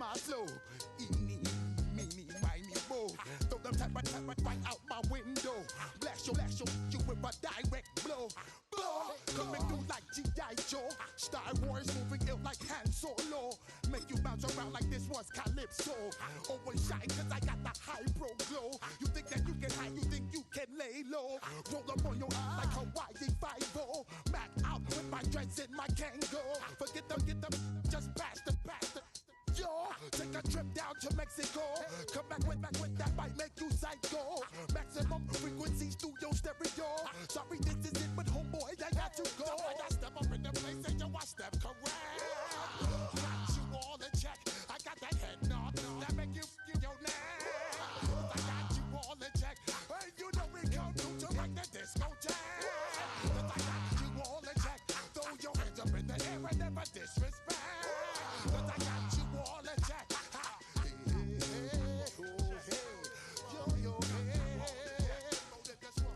my flow. Eeny, meeny, miny, mo. Throw them type right out my window. Blast you with a direct blow. Blow, coming through like G.I. Joe. Star Wars moving ill like Han Solo. Make you bounce around like this was Calypso. Always shine cause I got the high pro glow. You think that you can hide, you think you can lay low. Roll up on your ass like Hawaii 5-0. Mac out with my dreads and my Kango. Forget them, just pass the. Yo, take a trip down to Mexico. Come back with that might make you psycho. Maximum frequency studio stereo. Sorry, this is it, but homeboy, I got to go. I step up in the place and yo, I step correct. Got you all in check. I got that head nod that make you your neck. I got you all in check. Hey, you know we come through to rock the disco jack. I got you all in check. Throw your hands up in the air and never disrespect. I got you all in check. Hey, oh, hey, yo, hey. That's why,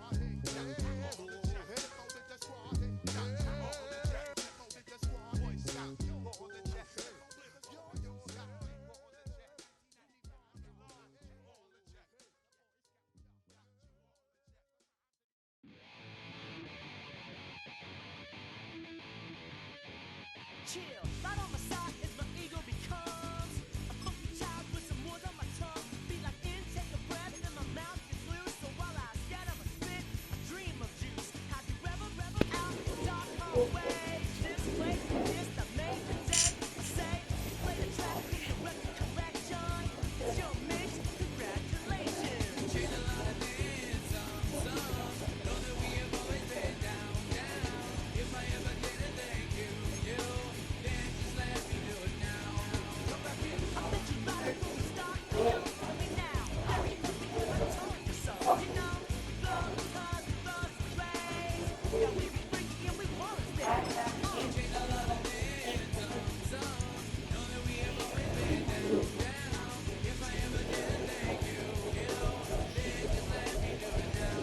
chill. Right on my side is my ego becomes a funky child with some words on my tongue. Be like in, take a breath, and my mouth gets loose. So while I scatter my spit, I dream of juice. Have you ever out in the dark hallway? This place is the main day. Say, play the track, leave the record correction. It's your mix, congratulations. Changed a lot of things, some. Know that we have always been down. If I ever did a thank you, then just let me do it now. I bet you right before we start, you know me now. Very quickly, I told you so. You know, we flow because we flow some trains. Yeah, we be freaky and we wanna stay. Changed a lot of things, some. Know that we have always been down. If I ever did a thank you, then just let me do it now.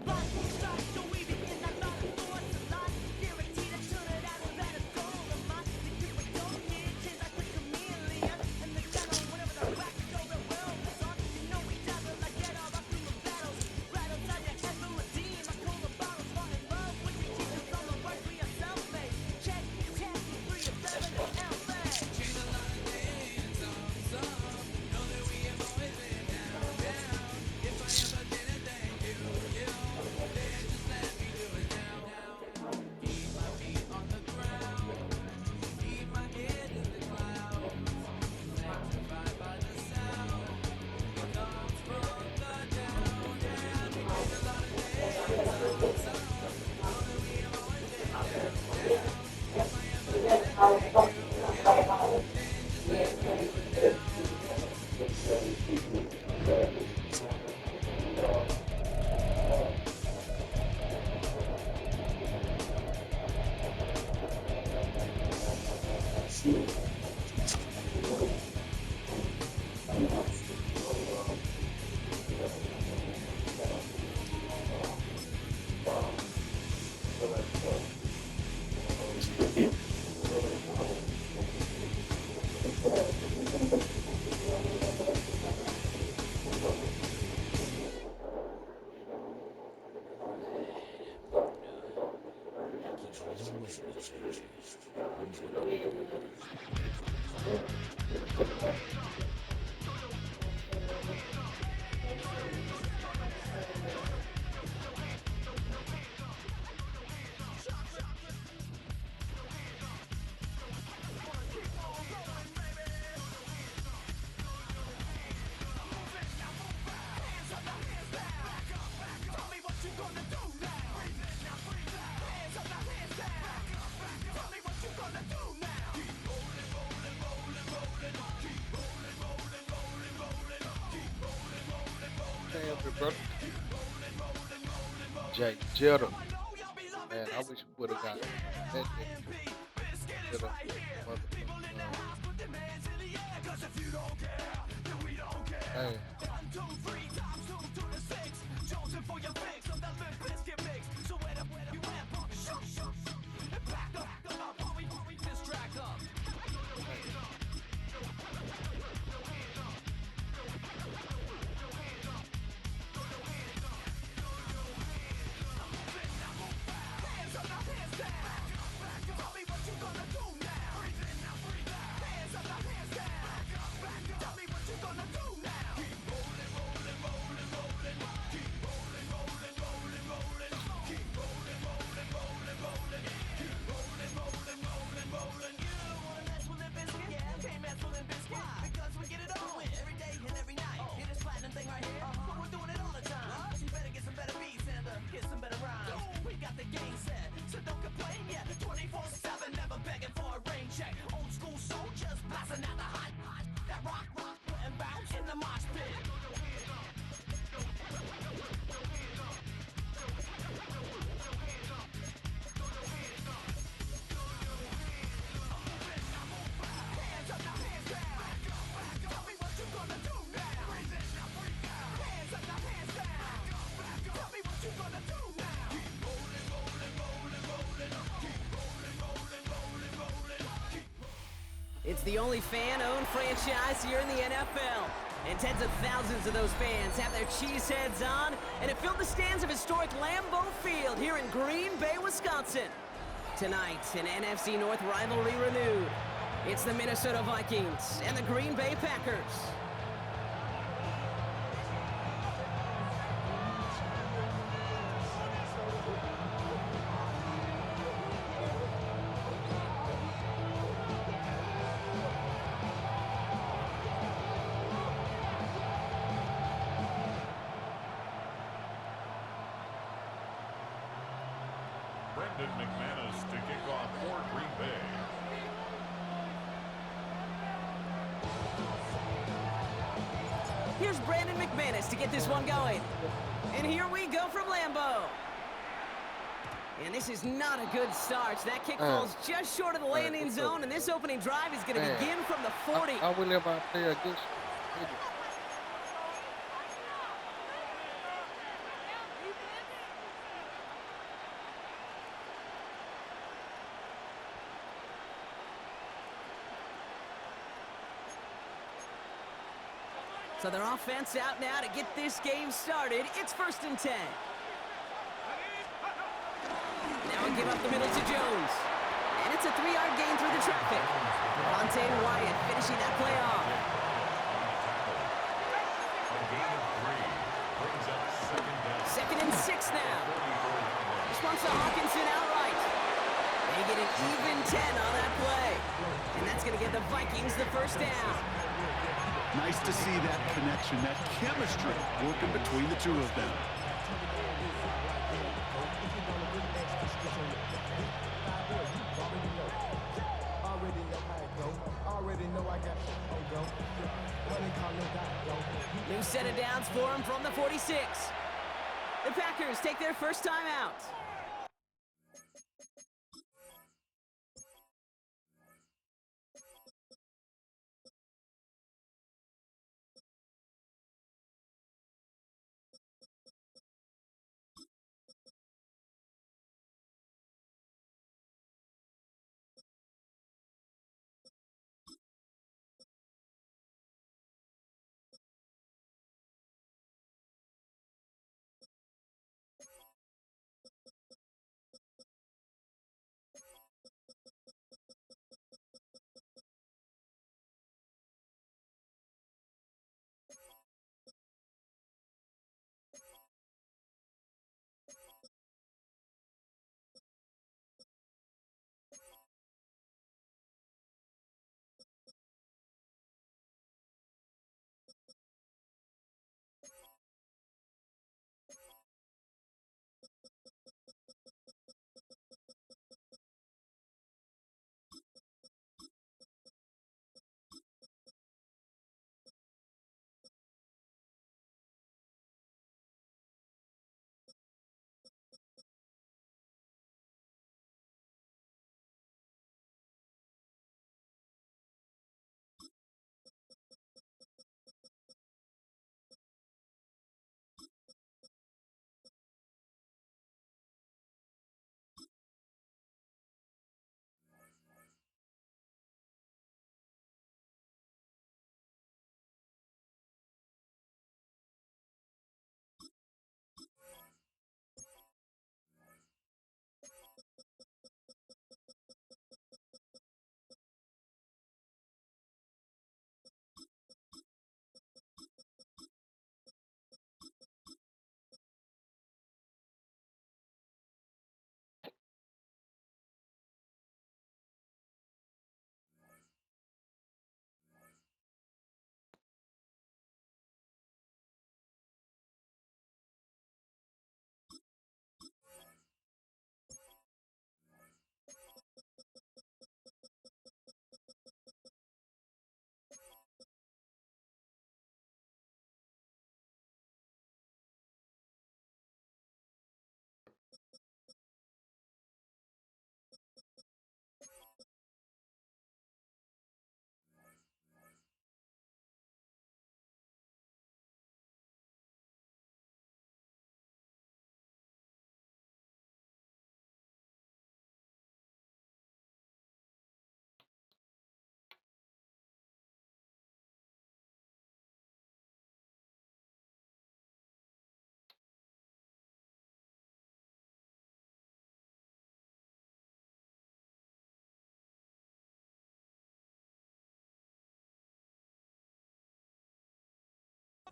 Life will start, so we begin that lot of force of life. Guaranteed to turn it out and better goal of mine. Because we don't need change like the chameleon. And the channel, whenever the back door the world is on. You know we dazzle like get all up through the battles. Rattles on your head will redeem. I call the bottles, fall in love with the teachers on the work we are self-made. Check, 3 of 7 and L-Fay. Changed a lot of things, some. Know that we have always been down. If I ever did a thank you, then just let me do it now. Keep my feet on the ground, keep my head in the clouds. Electrified by the sound, it comes from the down. Yeah, we changed a lot of things, some. Know that we have always been down. If I ever did a thank you, then just let me do it now. Hey everybody, Jake Jetta. Man, I wish we would have got that instead of motherfucking man. It's the only fan-owned franchise here in the NFL. And tens of thousands of those fans have their cheeseheads on, and it filled the stands of historic Lambeau Field here in Green Bay, Wisconsin. Tonight, an NFC North rivalry renewed. It's the Minnesota Vikings and the Green Bay Packers. Brendan McManus to kick off for Green Bay. Here's Brandon McManus to get this one going. And here we go from Lambeau. And this is not a good start. That kick falls just short of the landing zone, and this opening drive is going to begin from the 40. I will ever play against So their offense out now to get this game started. It's 1st and 10. Now we give up the middle to Jones. And it's a 3-yard gain through the traffic. Devontae Wyatt finishing that play off. A gain of 3 brings up 2nd down. 2nd and 6 now. This one's to Hawkinson outright. They get an even 10 on that play. And that's going to give the Vikings the 1st down. Nice to see that connection, that chemistry working between the two of them. New set of downs for him from the 46. The Packers take their first time out.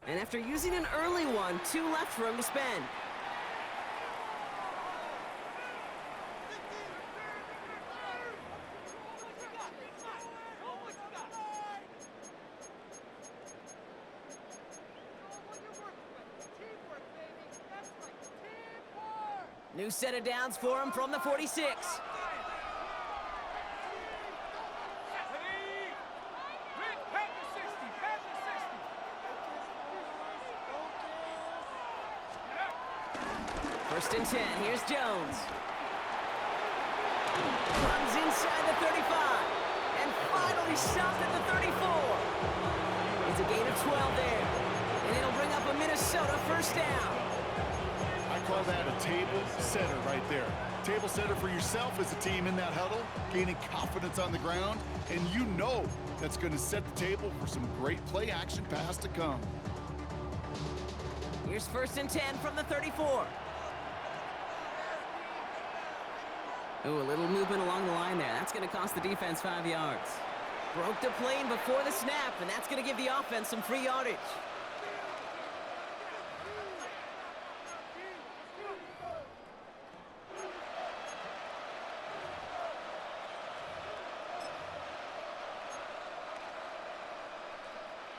And after using an early one, 2 left for him to spend. New set of downs for him from the 46. First and 10, here's Jones. Runs inside the 35, and finally stopped at the 34. It's a gain of 12 there, and it'll bring up a Minnesota first down. I call that a table setter right there. Table setter for yourself as a team in that huddle, gaining confidence on the ground, and you know that's going to set the table for some great play action pass to come. Here's first and 10 from the 34. Ooh, a little movement along the line there. That's going to cost the defense 5 yards. Broke the plane before the snap, and that's going to give the offense some free yardage.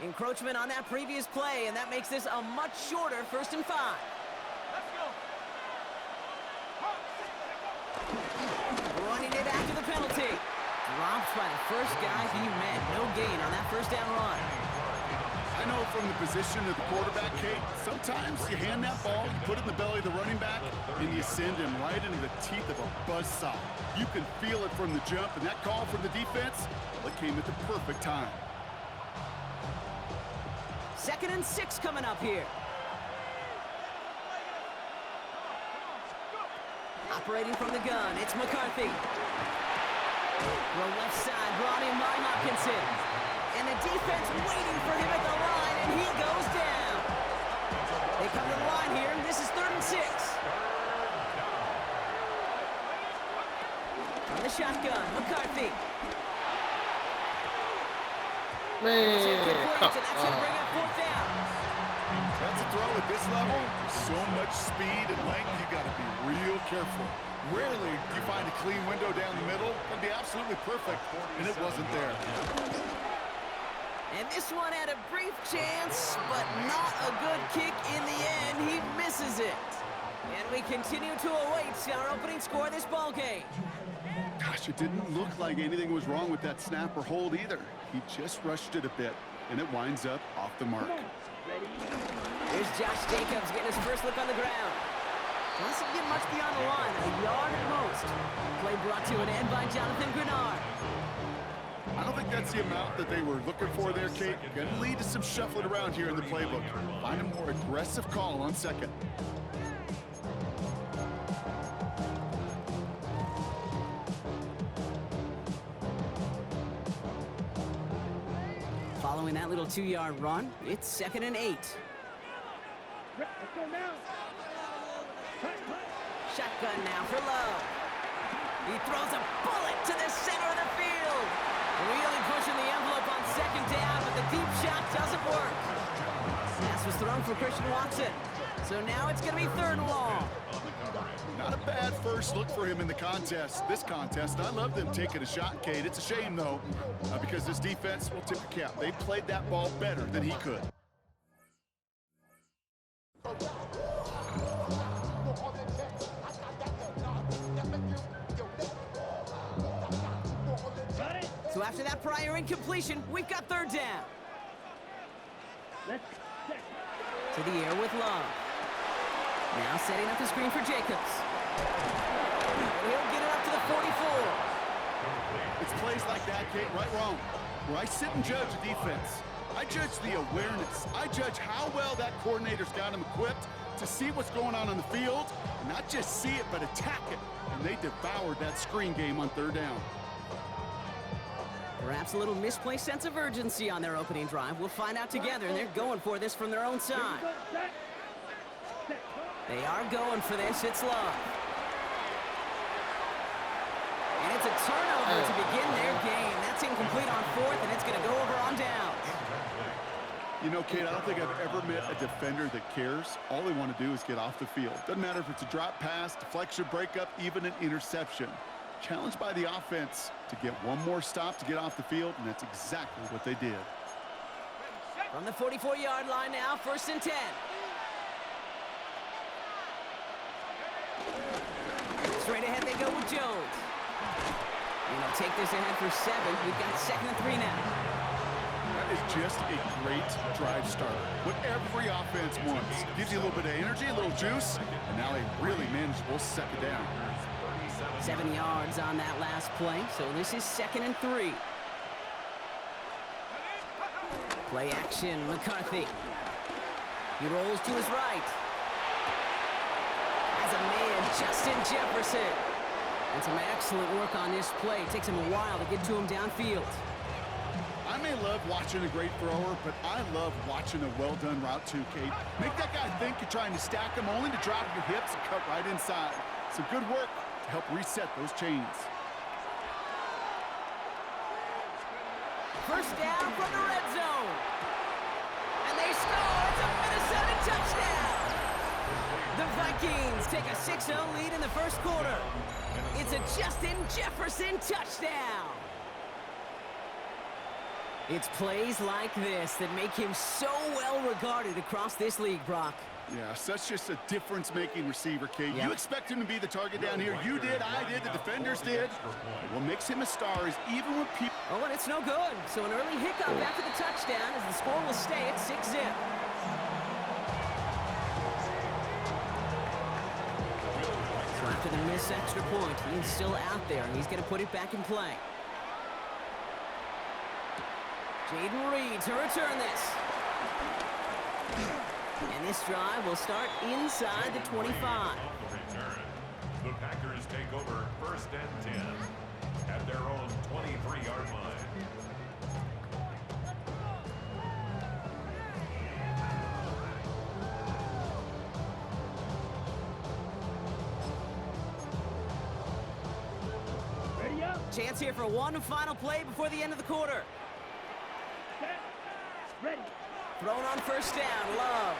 Encroachment on that previous play, and that makes this a much shorter first and 5. Running it after the penalty. Dropped by the first guy he met. No gain on that first down run. I know from the position of the quarterback, Kate, sometimes you hand that ball, you put it in the belly of the running back, and you send him right into the teeth of a buzzsaw. You can feel it from the jump, and that call from the defense, well, it came at the perfect time. Second and 6 coming up here. Operating from the gun, it's McCarthy. Throw left side, brought in by Hopkinson. And the defense waiting for him at the line, and he goes down. They come to the line here, and this is 3rd and 6. On the shotgun, McCarthy. Man, That's going to bring up 4th down. That's a throw at this level. So much speed and length, you got to be real careful. Rarely do you find a clean window down the middle. It'd be absolutely perfect, and it wasn't there. And this one had a brief chance, but not a good kick in the end. He misses it. And we continue to await our opening score of this ball game. Gosh, it didn't look like anything was wrong with that snap or hold either. He just rushed it a bit, and it winds up off the mark. Here's Josh Jacobs getting his first look on the ground. Doesn't get much beyond the line, a yard at most. Play brought to an end by Jonathan Grenard. I don't think that's the amount that they were looking for there, Kate. Going to lead to some shuffling around here in the playbook. Find a more aggressive call on second. Following that little 2-yard run, it's 2nd and 8. Shotgun now for Love. He throws a bullet to the center of the field. Really pushing the envelope on 2nd down, but the deep shot doesn't work. Pass was thrown for Christian Watson. So now it's going to be 3rd and long. Not a bad first look for him in the contest. This contest, I love them taking a shot, Kate. It's a shame, though, because this defense will tip the cap. They played that ball better than he could. So after that prior incompletion, we've got 3rd down. To the air with Love. Now setting up the screen for Jacobs. He'll get it up to the 44. It's plays like that, Kate, right wrong, where I sit and judge a defense. I judge the awareness. I judge how well that coordinator's got him equipped to see what's going on the field, and not just see it, but attack it. And they devoured that screen game on 3rd down. Perhaps a little misplaced sense of urgency on their opening drive. We'll find out together, and they're going for this from their own side. They are going for this. It's Love. And it's a turnover to begin their game. That's incomplete on 4th, and it's going to go over on downs. You know, Kate, I don't think I've ever met a defender that cares. All they want to do is get off the field. Doesn't matter if it's a drop pass, deflection, breakup, even an interception. Challenged by the offense to get one more stop to get off the field, and that's exactly what they did. From the 44-yard line now, 1st and 10. Straight ahead they go with Jones. And they'll take this ahead for 7. We've got 2nd and 3 now. That is just a great drive starter. What every offense wants. Gives you a little bit of energy, a little juice, and now a really manageable 2nd down. 7 yards on that last play, so this is 2nd and 3. Play action, McCarthy. He rolls to his right. As a man, Justin Jefferson. And some excellent work on this play. It takes him a while to get to him downfield. I may love watching a great thrower, but I love watching a well-done route too, Kate. Make that guy think you're trying to stack him, only to drop your hips and cut right inside. Some good work to help reset those chains. 1st down from the red zone. And they score. It's a Minnesota touchdown. The Vikings take a 6-0 lead in the 1st quarter. It's a Justin Jefferson touchdown. It's plays like this that make him so well regarded across this league, Brock. Yeah, such just a difference-making receiver, Kate. Yep. You expect him to be the target down here. You did, I did, the defenders did. What makes him a star is even when people... Oh, and it's no good. So an early hiccup after the touchdown as the score will stay at 6-zip. So after the missed extra point, he's still out there, and he's going to put it back in play. Jaden Reed to return this. And this drive will start inside the 25. Off the return, the Packers take over 1st and 10 at their own 23-yard line. Chance here for one final play before the end of the quarter. Thrown on 1st down, Love.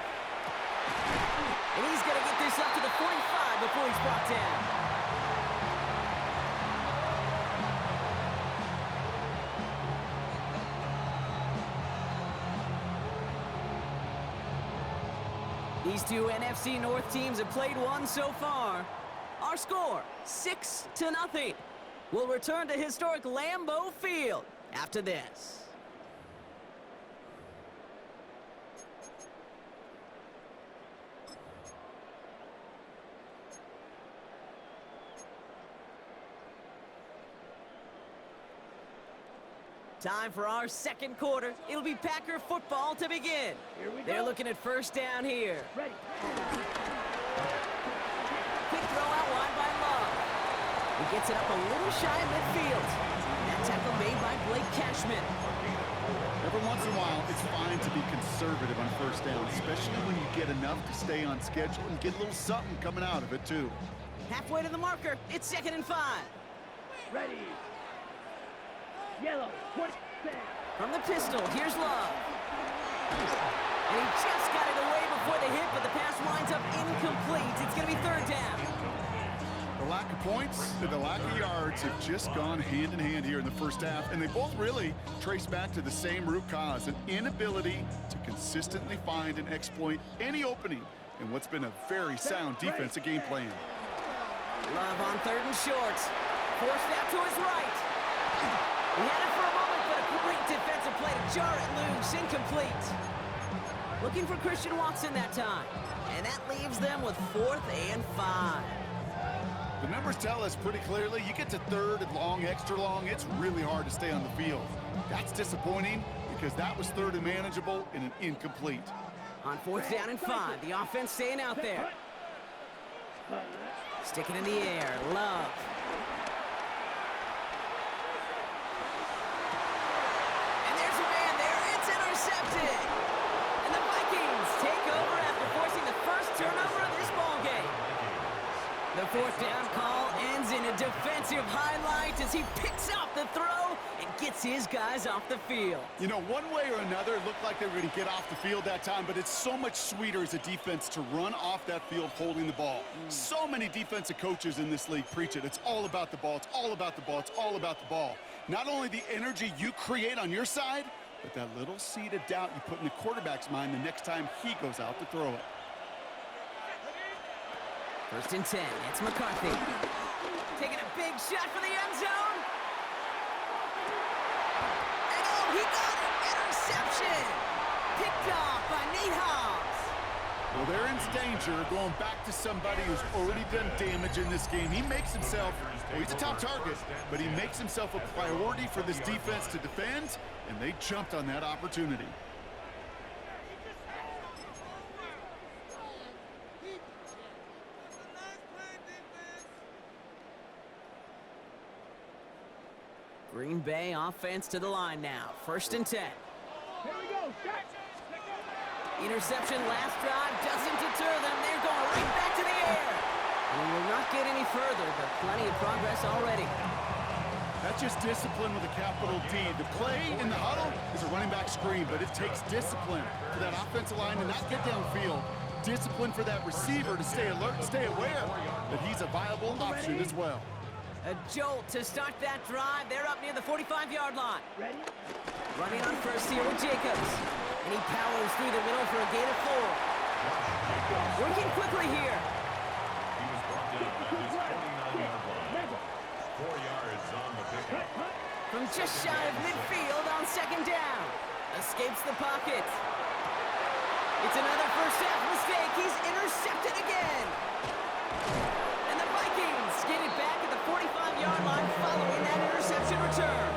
And he's going to get this up to the 45 before he's brought down. These two NFC North teams have played one so far. Our score, 6-0. We'll return to historic Lambeau Field after this. Time for our 2nd quarter. It'll be Packer football to begin. They're looking at 1st down here. Quick throw out wide by Love. He gets it up a little shy of midfield. That tackle made by Blake Cashman. Every once in a while, it's fine to be conservative on 1st down, especially when you get enough to stay on schedule and get a little something coming out of it, too. Halfway to the marker, it's 2nd and 5. Ready. Yellow. From the pistol, here's Love. And he just got it away before the hit, but the pass winds up incomplete. It's going to be 3rd down. The lack of points and the lack of yards have just gone hand in hand here in the 1st half, and they both really trace back to the same root cause, an inability to consistently find and exploit any opening in what's been a very sound defensive game plan. Love on 3rd and short. Forced out to his right. He had it for a moment, but a great defensive play to jar it loose. Incomplete. Looking for Christian Watson that time. And that leaves them with 4th and 5. The numbers tell us pretty clearly, you get to 3rd and long, extra long, it's really hard to stay on the field. That's disappointing because that was 3rd and manageable and an incomplete. On 4th down and 5, the offense staying out there. Sticking in the air, Love. And there's a man there, it's intercepted. And the Vikings take over after forcing the first turnover of this ballgame. The 4th down call ends in a a defensive highlight as he picks off the throw and gets his guys off the field. You know, one way or another, it looked like they were going to get off the field that time, but it's so much sweeter as a defense to run off that field holding the ball. So many defensive coaches in this league preach it. It's all about the ball. It's all about the ball. It's all about the ball. Not only the energy you create on your side, but that little seed of doubt you put in the quarterback's mind the next time he goes out to throw it. 1st and 10, it's McCarthy. Taking a big shot for the end zone. And oh, he got it! Interception! Picked off by Nate Hobbs. Well, they're in danger of going back to somebody who's already done damage in this game. He makes himself, well, he's a top target, but he makes himself a priority for this defense to defend, and they jumped on that opportunity. Green Bay offense to the line now. 1st and 10. Here we go. Interception last drive doesn't deter them. They're going right back to the air. And we will not get any further, but plenty of progress already. That's just discipline with a capital D. The play in the huddle is a running back screen, but it takes discipline for that offensive line to not get downfield. Discipline for that receiver to stay alert, stay aware that he's a viable option as well. A jolt to start that drive. They're up near the 45-yard line. Ready? Running on first here with Jacobs. And he powers through the middle for a gain of 4. Working quickly here. He was brought down at his 29-yard line. 4 yards on the pickup. From just shy of midfield on 2nd down. Escapes the pocket. It's another first-half mistake. He's intercepted again. And the Vikings get it back at the 45-yard line following that interception return.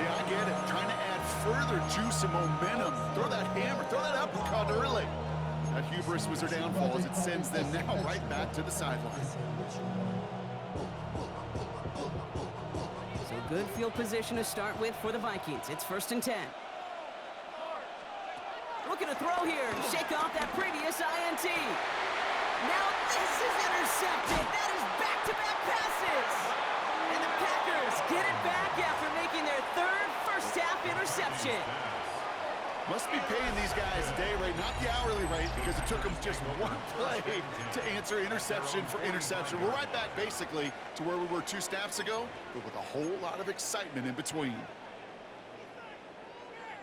Yeah, I get it. Trying to add further juice and momentum. Throw that hammer, throw that uppercut early. That hubris was their downfall as it sends them now right back to the sideline. So good field position to start with for the Vikings. It's 1st and 10. Looking to throw here and shake off that previous INT. Now this is intercepted. That is back-to-back passes. And the Packers get it back after making their 3rd first-half interception. Must be paying these guys a day rate, not the hourly rate, because it took them just one play to answer interception for interception. We're right back basically to where we were 2 snaps ago, but with a whole lot of excitement in between.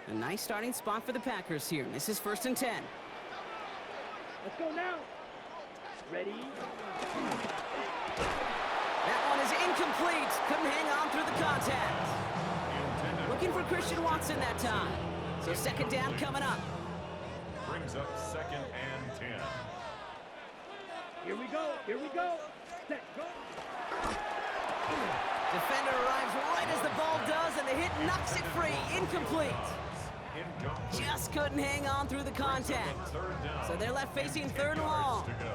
A nice starting spot for the Packers here. This is 1st and 10. Let's go now. Ready? That one is incomplete. Couldn't hang on through the contact. Looking for Christian Watson that time. So 2nd down coming up. Brings up 2nd and 10. Here we go. Here we go. Set, go. Defender arrives right as the ball does, and the hit knocks it free. Incomplete. Incomplete. Just couldn't hang on through the contact. 3rd down. So they're left facing 3rd and long. To go.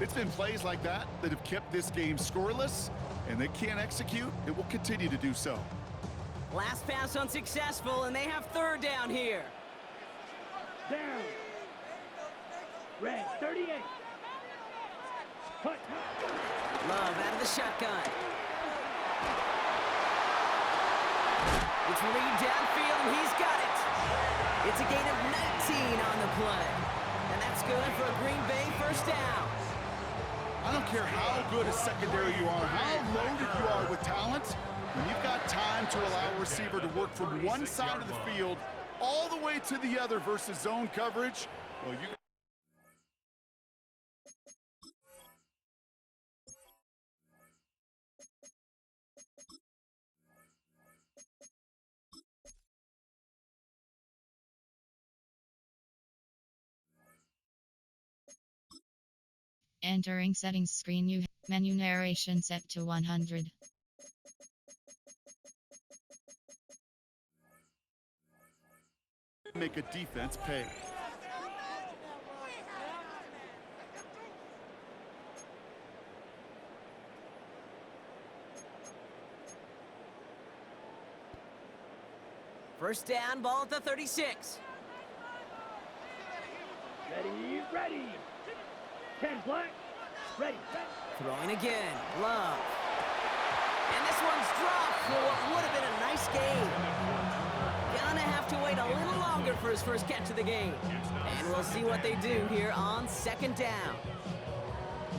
It's been plays like that that have kept this game scoreless, and they can't execute. It will continue to do so. Last pass unsuccessful, and they have 3rd down here. Down. Red, 38. Cut. Love out of the shotgun. It's Reed downfield, and he's got it. It's a gain of 19 on the play. And that's good for a Green Bay 1st down. I don't care how good a secondary you are, how loaded you are with talent, when you've got time to allow a receiver to work from one side of the field all the way to the other versus zone coverage, well, you Entering settings screen, you menu narration set to 100. make a defense pay. First down, ball at the 36. Ready, ready. 10 black. Throwing again. Love. And this one's dropped for what would have been a nice game. Gonna have to wait a little longer for his first catch of the game. And we'll see what they do here on second down.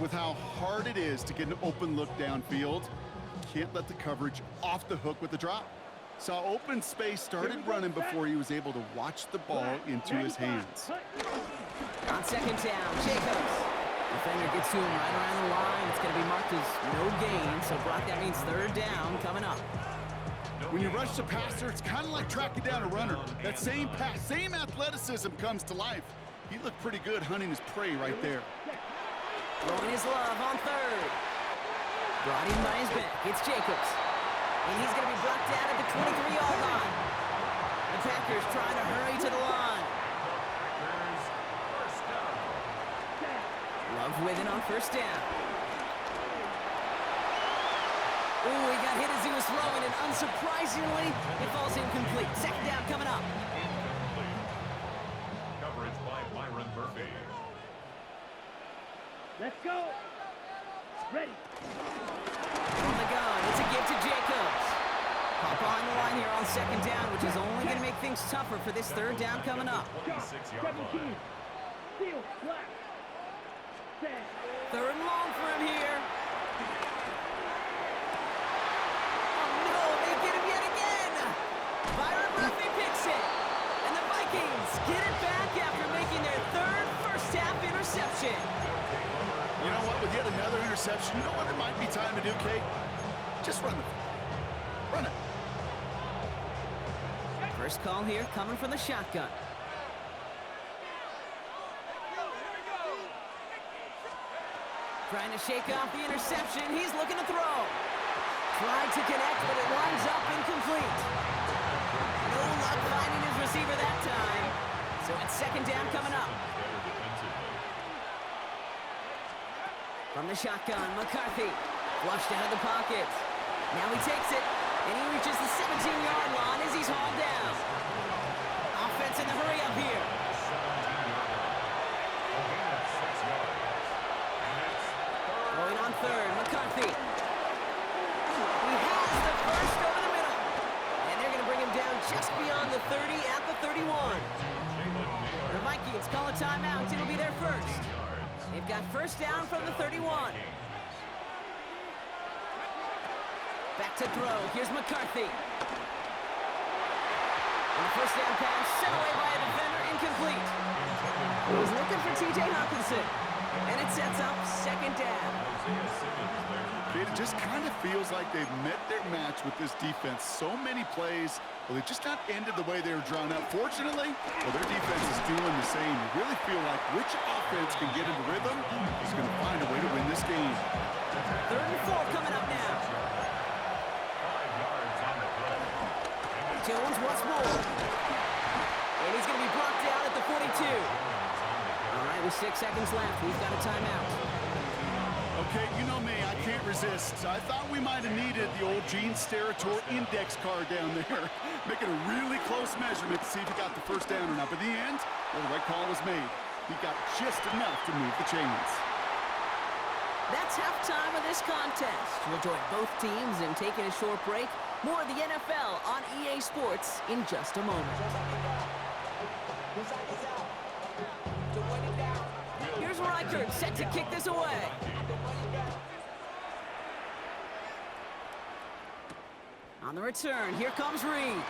With how hard it is to get an open look downfield, can't let the coverage off the hook with the drop. Saw open space, started running before he was able to watch the ball into his hands. On second down, Jacobs. Defender gets to him right around the line. It's going to be marked as no gain, so Brock, that means third down coming up. When you rush the passer, it's kind of like tracking down a runner. That same pass, same athleticism comes to life. He looked pretty good hunting his prey right there. Throwing his love on third. Brought in by his back. It's Jacobs. And he's going to be brought down at the 23-yard line. The Packers trying to hurry to the line. Love with it on first down. Ooh, he got hit as he was throwing, and unsurprisingly, it falls incomplete. Second down coming up. Coverage by Byron Murphy. Let's go. Ready. From the gun, it's a give to Jacobs. Hop on the line here on second down, which is only going to make things tougher for this third down coming up. 26-yard line. Field flat. Set. Third and long for him here. Oh no, they get him yet again. Byron Murphy picks it. And the Vikings get it back after making their third first-half interception. You know what, with yet another interception, you know what it might be time to do, Kate? Just run the run it. First call here coming from the shotgun. Trying to shake off the interception. He's looking to throw. Tried to connect, but it winds up incomplete. No luck finding his receiver that time. So it's second down coming up. From the shotgun, McCarthy. Flushed out of the pocket. Now he takes it, and he reaches the 17-yard line as he's hauled down. Offense in the hurry up here. Going on third, McCarthy. He has the first over the middle. And they're going to bring him down just beyond the 30 at the 31. The Vikings call a timeout. It'll be their first. They've got first down from the 31. Back to throw. Here's McCarthy. And the first down pass sent away by a defender, incomplete. He's looking for T.J. Hawkinson. And it sets up second down. Kate, it just kind of feels like they've met their match with this defense. So many plays, well, they just not ended the way they were drawn up. Fortunately, well, their defense is doing the same. You really feel like which offense can get into rhythm is going to find a way to win this game. Third and 4 coming up now. Jones once more. And he's going to be brought down at the 42. All right, with 6 seconds left, we've got a timeout. Okay, you know me, I can't resist. I thought we might have needed the old Gene Steratore index card down there, making a really close measurement to see if he got the first down or not. But in the end, well, the right call was made. He got just enough to move the chains. That's halftime of this contest. We'll join both teams in taking a short break. More of the NFL on EA Sports in just a moment. Here's Reichert set to kick this away. On the return, here comes Reed.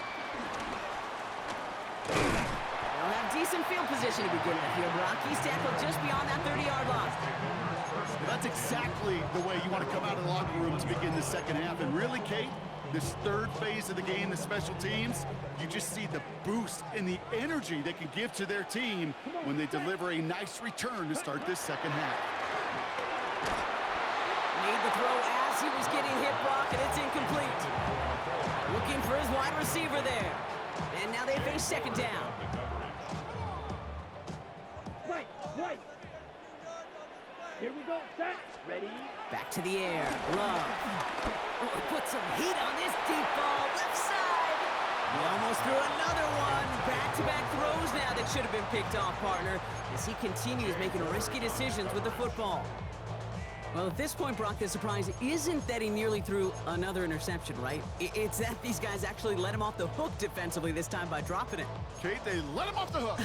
They'll have decent field position to begin with here, Brock. He's tackled just beyond that 30-yard line. That's exactly the way you want to come out of the locker room to begin the second half. And really, Kate, this third phase of the game, the special teams, you just see the boost and the energy they can give to their team when they deliver a nice return to start this second half. Made the throw as he was getting hit, Brock, and it's incomplete. Looking for his wide receiver there. And now they face second down. Right. Here we go. Set. Ready. Back to the air. Love. Oh, put some heat on this deep ball. Left side. He almost threw another one. Back-to-back throws now that should have been picked off, partner, as he continues making risky decisions with the football. Well, at this point, Brock, the surprise isn't that he nearly threw another interception, right? It's that these guys actually let him off the hook defensively this time by dropping it. Kate, they let him off the hook.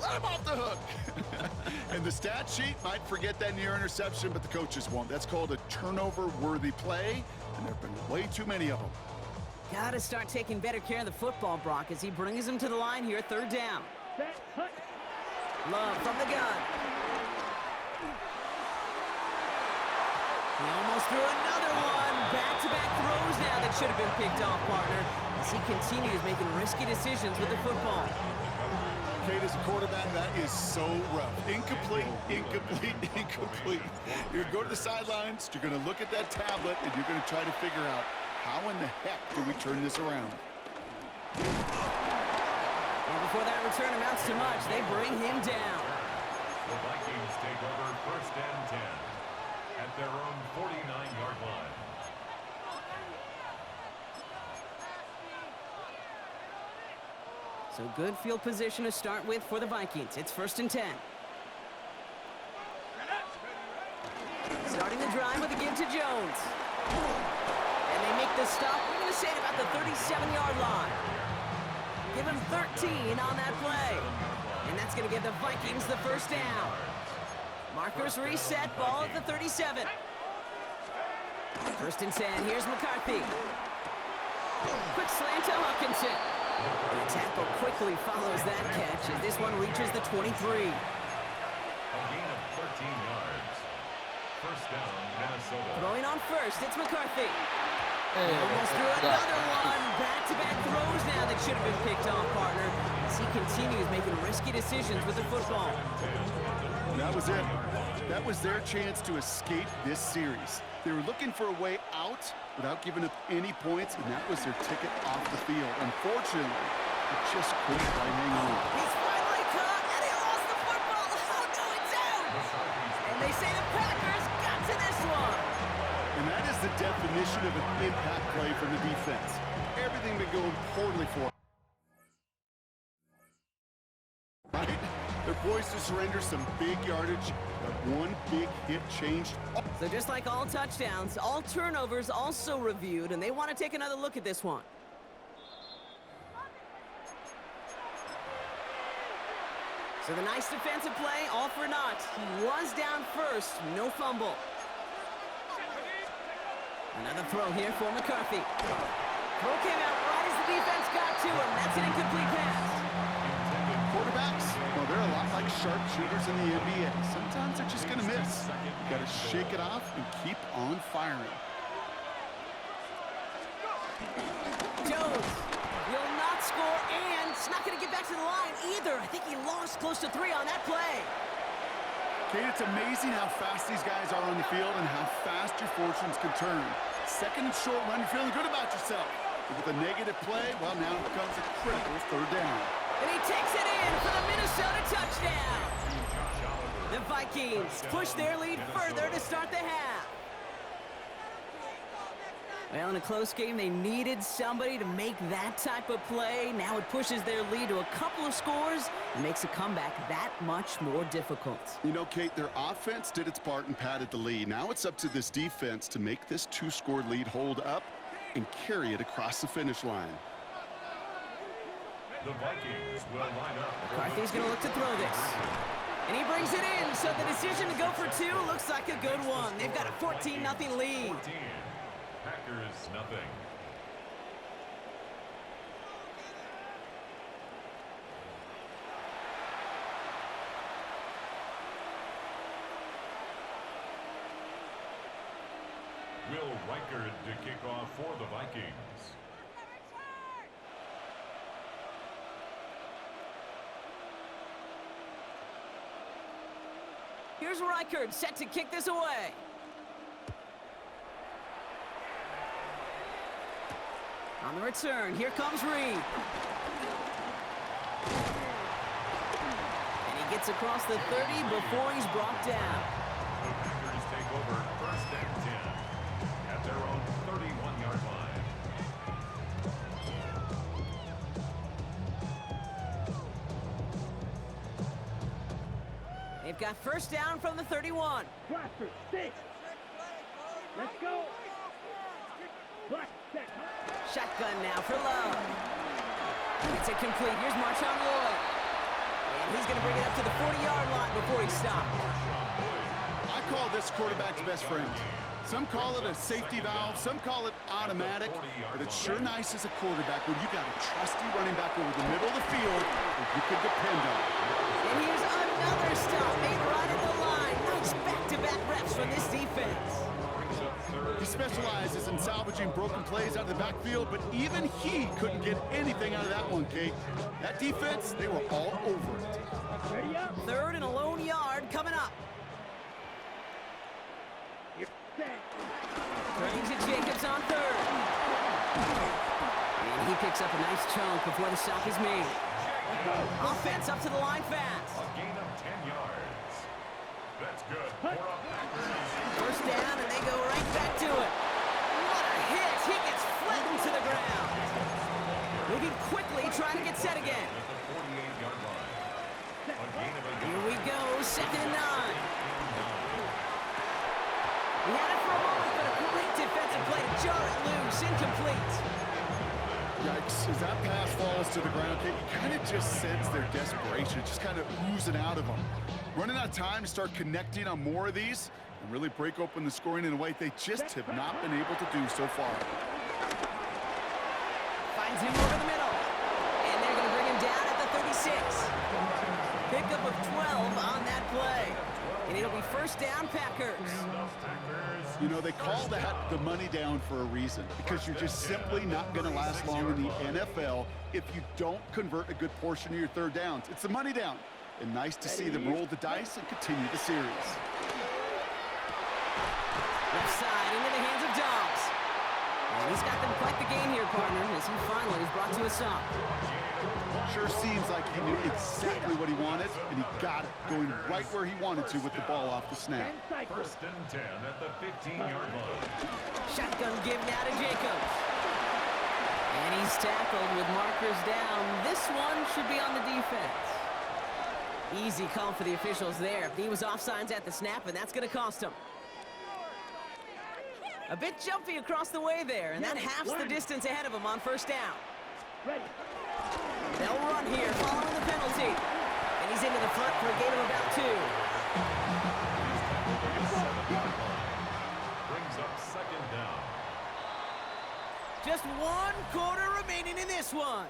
Let him off the hook. And the stat sheet might forget that near interception, but the coaches won't. That's called a turnover-worthy play, and there have been way too many of them. Gotta start taking better care of the football, Brock, as he brings him to the line here, third down. Love from the gun. He almost threw another one. Back-to-back throws now that should have been picked off, partner, as he continues making risky decisions with the football. Kate, as a quarterback, that is so rough. Incomplete, incomplete, incomplete. You're going to go to the sidelines, you're going to look at that tablet, and you're going to try to figure out, how in the heck do we turn this around? And before that return amounts to much, they bring him down. The Vikings take over first and 10 at their own 49-yard line. So good field position to start with for the Vikings. It's first and 10. Starting the drive with a give to Jones. And they make the stop, we're going to say, at about the 37-yard line. Give him 13 on that play. And that's going to give the Vikings the first down. Markers reset, ball at the 37. First and 10, here's McCarthy. Quick slant to Hawkinson. And the tackle quickly follows that catch as this one reaches the 23. A gain of 13 yards. First down, Minnesota. Throwing on first, it's McCarthy. Hey, Almost threw another one. Back-to-back throws now that should have been picked off, partner, as he continues making risky decisions with the football. That was it. That was their chance to escape this series. They were looking for a way out without giving up any points, and that was their ticket off the field. Unfortunately, it just couldn't quite hang on. He's finally caught, and he lost the football. Oh, no, it's out. And they say the Packers got to this one. And that is the definition of an impact play from the defense. Everything been going poorly for them. Right? They're poised to surrender some big yardage, but one big hit changed. So just like all touchdowns, all turnovers also reviewed, and they want to take another look at this one. So the nice defensive play, all for naught. He was down first, no fumble. Another throw here for McCarthy. Throw came out right as the defense got to him. That's an incomplete pass. Quarterbacks, well, they're a lot like sharpshooters in the NBA. Sometimes they're just going to miss. You got to shake it off and keep on firing. Jones will not score, and it's not going to get back to the line either. I think he lost close to 3 on that play. Kate, it's amazing how fast these guys are on the field and how fast your fortunes can turn. Second and short run, you're feeling good about yourself. But with a negative play, well, now it becomes a critical third down. And he takes it in for the Minnesota touchdown. The Vikings push their lead further to start the half. Well, in a close game, they needed somebody to make that type of play. Now it pushes their lead to a couple of scores and makes a comeback that much more difficult. You know, Kate, their offense did its part and padded the lead. Now it's up to this defense to make this 2-score lead hold up and carry it across the finish line. The Vikings will line up. McCarthy's going to look to throw this. And he brings it in, so the decision to go for 2 looks like a good one. They've got a 14-0 lead. 14. Packers nothing. Will Reichard to kick off for the Vikings. Here's Reichard set to kick this away. On the return, here comes Reed. And he gets across the 30 before he's brought down. The Packers take over first and 10 at their own 31-yard line. They They've got first down from the 31. Blaster, stick. Let's go. Black, set. Shotgun now for Love. It's incomplete. Here's Marshawn Lloyd. And he's going to bring it up to the 40-yard line before he stops. I call this quarterback's best friend. Some call it a safety valve, some call it automatic, but it's sure nice as a quarterback when you got a trusty running back over the middle of the field that you can depend on. And here's another stop made right at the line. Nice back-to-back reps from this defense. He specializes in salvaging broken plays out of the backfield, but even he couldn't get anything out of that one, Kate. That defense, they were all over it. Ready up. Third and a lone yard coming up. Turning to Jacobs on third. And he picks up a nice chunk before the stop is made. Offense up to the line fast. A gain of 10 yards. That's good for a Packers. First down, and they go right back to it. What a hit! He gets flattened to the ground. Moving quickly, trying to get set again. At the 48-yard line. A gain of a Here we go, 2nd and 9. He had it for a moment, but a great defensive play to jar it loose, incomplete. Yikes, as that pass falls to the ground, Kate, you kind of just sense their desperation, just kind of oozing out of them. Running out of time to start connecting on more of these and really break open the scoring in a way they just have not been able to do so far. Finds him over the middle. And they're going to bring him down at the 36. Pickup of 12 on that play. And it'll be first down, Packers. You know, they call that the money down for a reason, because you're just simply not going to last long in the NFL if you don't convert a good portion of your third downs. It's the money down. And nice to see them roll the dice and continue the series. Left side into the hands of Dobbs. And he's got them quite the game here, partner, as he finally is brought to a stop. Sure seems like he knew exactly what he wanted, and he got it, going right where he wanted to with the ball off the snap. First and 10 at the 15-yard line. Shotgun give now to Jacobs. And he's tackled with markers down. This one should be on the defense. Easy call for the officials there. He was offsides at the snap, and that's going to cost him. A bit jumpy across the way there, and that halves the distance ahead of him on first down. Ready. They'll run here following the penalty. And he's into the front for a gain of about 2. Brings up second down. Just 1 quarter remaining in this one.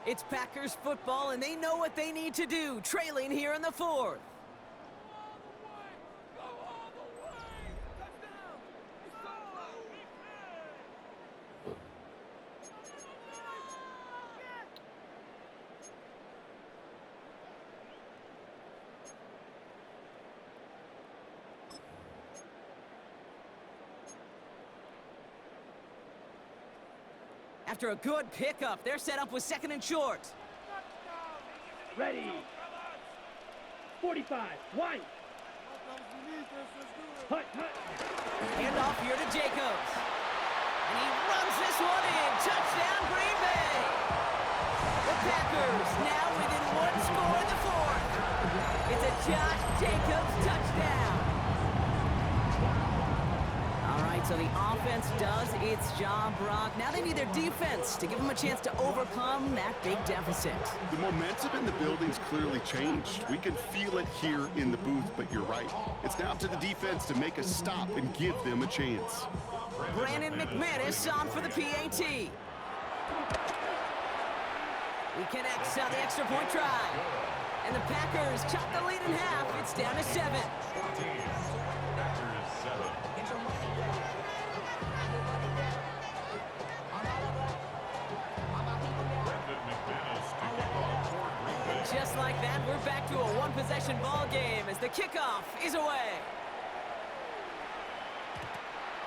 It's Packers football, and they know what they need to do, trailing here in the 4th. After a good pickup, they're set up with 2nd and short. Ready. 45. White. Hut, hut. Hand off here to Jacobs. And he runs this one in. Touchdown, Green Bay. The Packers now within 1 score in the 4th. It's a Josh Jacobs touchdown. All right, so the offense does its job, Brock. Now they need their defense to give them a chance to overcome that big deficit. The momentum in the building's clearly changed. We can feel it here in the booth, but you're right. It's now up to the defense to make a stop and give them a chance. Brandon McManus on for the PAT. He connects on the extra point try. And the Packers chop the lead in half. It's down to 7. Packers 7. Just like that, we're back to a one-possession ball game as the kickoff is away.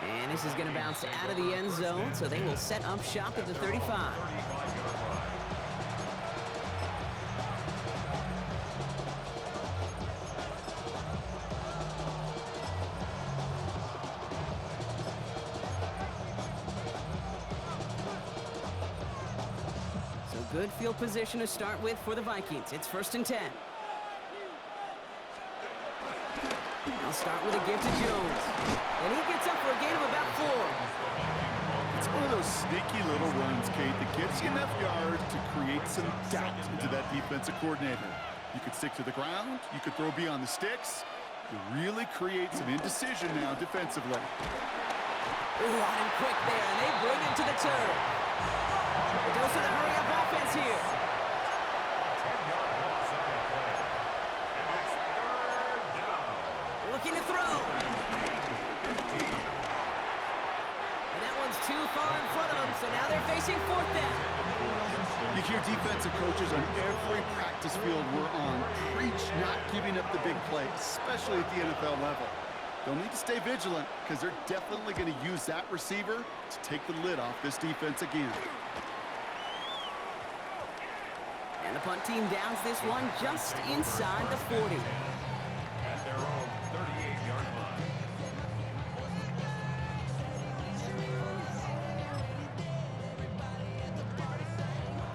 And this is going to bounce out of the end zone, so they will set up shop at the 35. Good field position to start with for the Vikings. It's 1st and 10. They'll start with a give to Jones. And he gets up for a gain of about 4. It's one of those sneaky little runs, Kate, that gets you enough yards to create some doubt into that defensive coordinator. You could stick to the ground. You could throw beyond the sticks. You really create some indecision now defensively. Ooh, on him quick there, and they bring him to the turf. It goes to the hurry-up offense here. 10-yard ball, second play. And it's third down. Looking to throw. And that one's too far in front of them, so now they're facing 4th down. You hear defensive coaches on every practice field we're on preach not giving up the big play, especially at the NFL level. They'll need to stay vigilant because they're definitely going to use that receiver to take the lid off this defense again. And the punt team downs this one just inside the 40. At their own 38-yard line.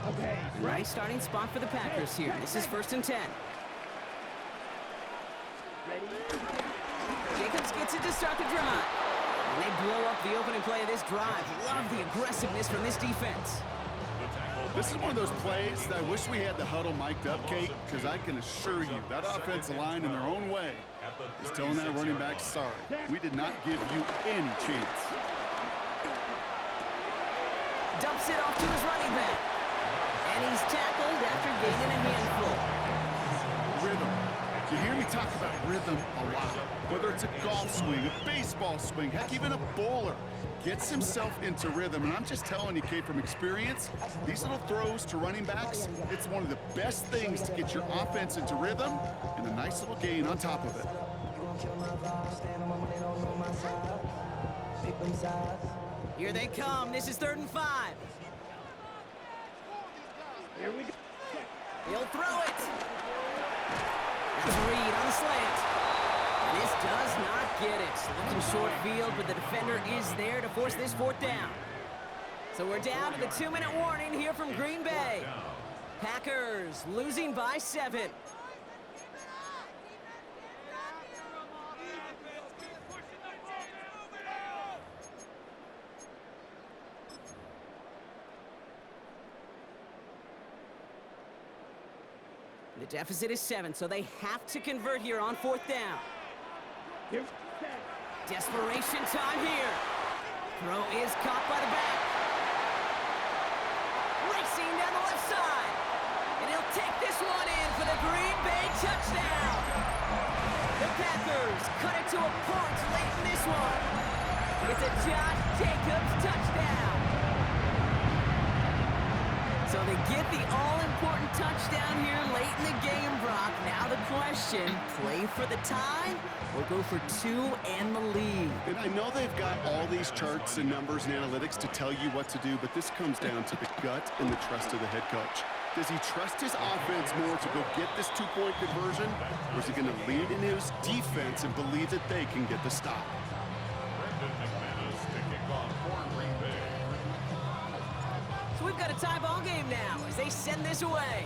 Okay, Nice starting spot for the Packers here. This is 1st and 10. ready? Jacobs gets it to start the drive. And they blow up the opening play of this drive. Love the aggressiveness from this defense. This is one of those plays that I wish we had the huddle mic'd up, Kate, because I can assure you that offensive line in their own way is telling that running back, sorry, we did not give you any chance. Dumps it off to his running back. And he's tackled after gaining a handful. Rhythm. You hear me talk about rhythm a lot. Whether it's a golf swing, a baseball swing, heck, even a bowler gets himself into rhythm. And I'm just telling you, Kate, from experience, these little throws to running backs, it's one of the best things to get your offense into rhythm and a nice little gain on top of it. Here they come. This is 3rd and 5. Here we go. He'll throw it. That's Reed on the slant. And this does not get it. Looking short field, but the defender is there to force this 4th down. So we're down to the 2-minute warning here from Green Bay. Packers losing by 7. The deficit is 7, so they have to convert here on 4th down. Here, set. Desperation time here. Throw is caught by the back. Racing down the left side. And he'll take this one in for the Green Bay touchdown. The Packers cut it to a point late in this one. It's a Josh Jacobs touchdown. So they get the all-important touchdown here late in the game, Brock. Now the question, play for the tie or go for 2 and the lead? And I know they've got all these charts and numbers and analytics to tell you what to do, but this comes down to the gut and the trust of the head coach. Does he trust his offense more to go get this 2-point conversion, or is he going to lead in his defense and believe that they can get the stop? Brendan McManus to kick off for Green Bay. So we've got a tie ball game now as they send this away.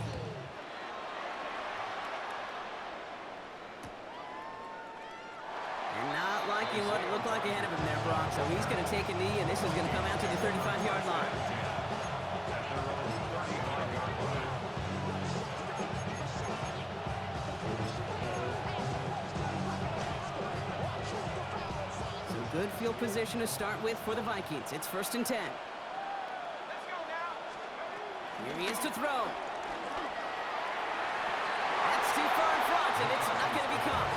And not liking what it looked like ahead of him there, Brock. So he's going to take a knee, and this is going to come out to the 35-yard line. So good field position to start with for the Vikings. It's 1st and 10. Here he is to throw. That's too far in front, and it's not going to be caught.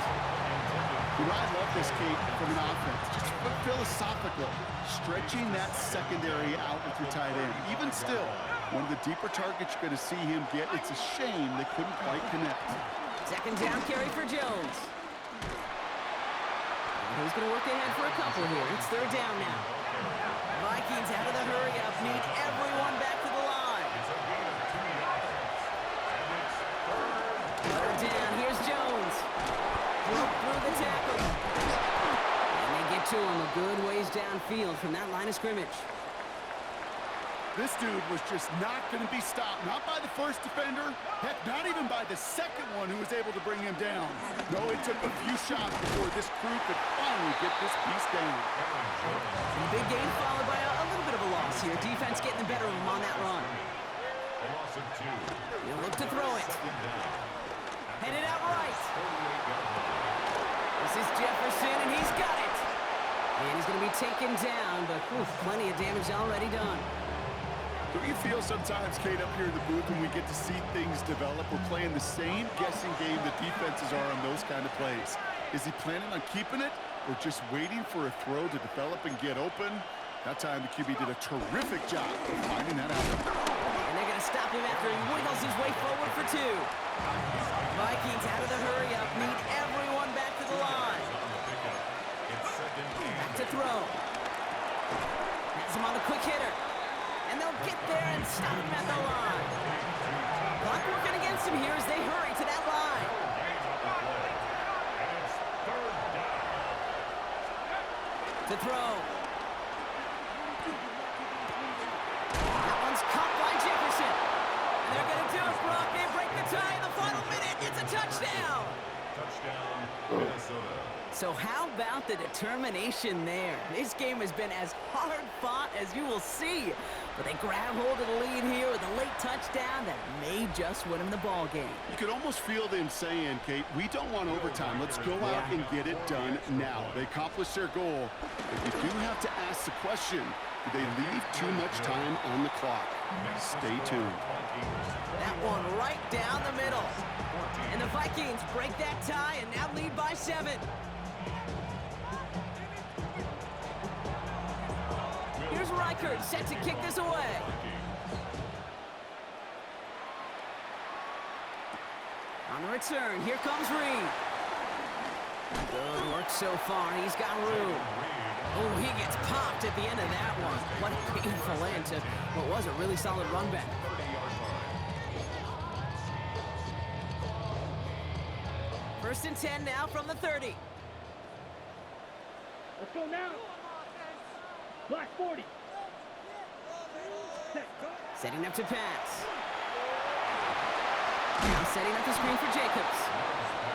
You know, I love this, Kate, from an offense. Just philosophically, stretching that secondary out with your tight end. Even still, one of the deeper targets you're going to see him get. It's a shame they couldn't quite connect. 2nd down carry for Jones. And he's going to work ahead for a couple here. It's 3rd down now. Vikings out of the hurry-up, need everyone back to the line. 3rd down, here's Jones. Broke through the tackle. And they get to him a good ways downfield from that line of scrimmage. This dude was just not going to be stopped. Not by the first defender. Heck, not even by the second one who was able to bring him down. No, it took a few shots before this crew could finally get this beast down. And big gain followed by a little bit of a loss here. Defense getting the better of him on that run. A loss of 2. He'll look to throw it. Headed out right. This is Jefferson, and he's got it. And he's going to be taken down, but plenty of damage already done. Don't you feel sometimes, Kate, up here in the booth when we get to see things develop? We're playing the same guessing game the defenses are on those kind of plays. Is he planning on keeping it or just waiting for a throw to develop and get open? That time the QB did a terrific job of finding that out. And they're going to stop him after he wiggles his way forward for 2. Vikings out of the hurry up, need everyone back to the line. Back to throw. Has him on the quick hitter. And they'll get there and stop him at the line. Clock working against him here as they hurry to that line. To throw. That one's caught by Jefferson. And they're going to do it, Brock. They break the tie in the final minute. It's a touchdown. Touchdown, Minnesota. So how about the determination there? This game has been as hard fought as you will see. But they grab hold of the lead here with a late touchdown that may just win them the ball game. You could almost feel them saying, Kate, we don't want overtime. Let's go out and get it done now. They accomplished their goal. But you do have to ask the question, do they leave too much time on the clock? Stay tuned. That one right down the middle. And the Vikings break that tie and now lead by 7. Here's Reichert set to kick this away. On the return, here comes Reed. Good work so far. He's got room. Oh, he gets popped at the end of that one. What a painful end to what was a really solid run back. First and 10 now from the 30. Let's go now. Black 40. Set. Setting up to pass. Now setting up the screen for Jacobs.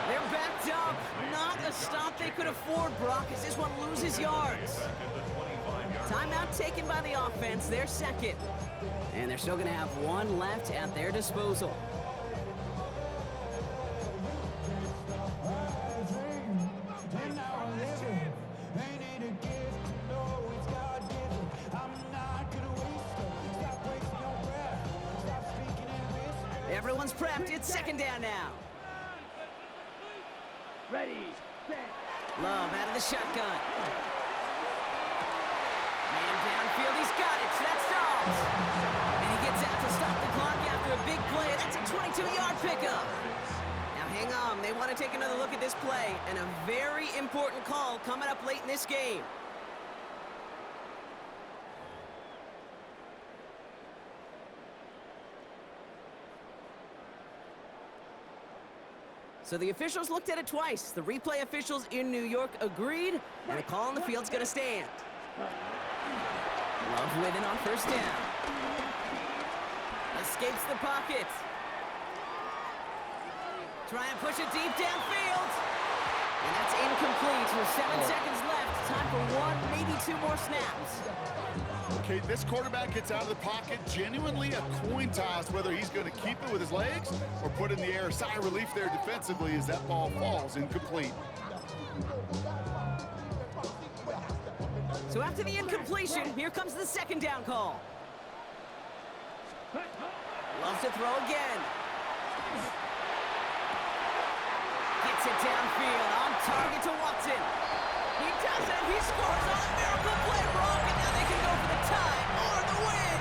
They're backed up. Not a stop they could afford, Brock, as this one loses yards. Timeout taken by the offense, their second. And they're still going to have one left at their disposal. Everyone's prepped. It's second down now. Ready, set. Love out of the shotgun. Man downfield, he's got it. That's Dobbs. And he gets out to stop the clock after a big play. That's a 22-yard pickup. Now hang on. They want to take another look at this play. And a very important call coming up late in this game. So the officials looked at it twice. The replay officials in New York agreed, and the call on the field's going to stand. Love with it on first down. Escapes the pocket. Try and push it deep downfield. And that's incomplete with 7 seconds left. Time for one, maybe 2 more snaps. Okay, this quarterback gets out of the pocket, genuinely a coin toss whether he's going to keep it with his legs or put it in the air. Sigh of relief there defensively as that ball falls incomplete. So after the incompletion, here comes the second down call. Loves to throw again. Gets it downfield, on target to Watson. He does it, he scores on a miracle play, Brock, and now they can go for the tie or the win.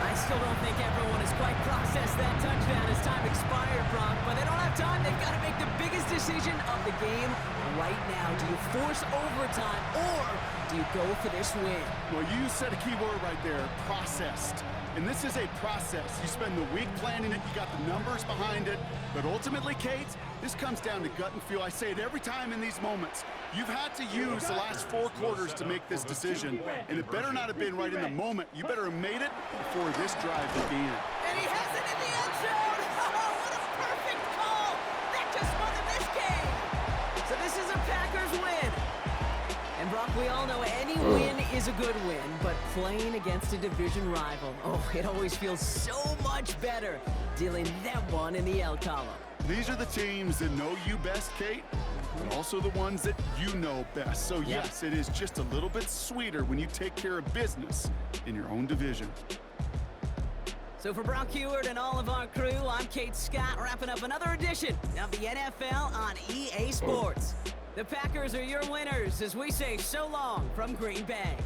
I still don't think everyone has quite processed that touchdown as time expired, Brock, but they don't have time. They've got to make the biggest decision of the game right now. Do you force overtime or do you go for this win? Well, you said a key word right there, processed. And this is a process. You spend the week planning it, you got the numbers behind it, but ultimately, Kate, This comes down to gut and feel. I say it every time in these moments. You've had to use the last 4 quarters to make this decision, and it better not have been right in the moment. You better have made it before this drive began. And he has it in the end zone! Oh, what a perfect call! That just won them this game! So this is a Packers win. And Brock, we all know any win is a good win, but playing against a division rival, oh, it always feels so much better dealing that one in the L column. These are the teams that know you best, Kate, but also the ones that you know best. So yes, it is just a little bit sweeter when you take care of business in your own division. So for Brock Heward and all of our crew, I'm Kate Scott, wrapping up another edition of the NFL on EA Sports. The Packers are your winners as we say so long from Green Bay.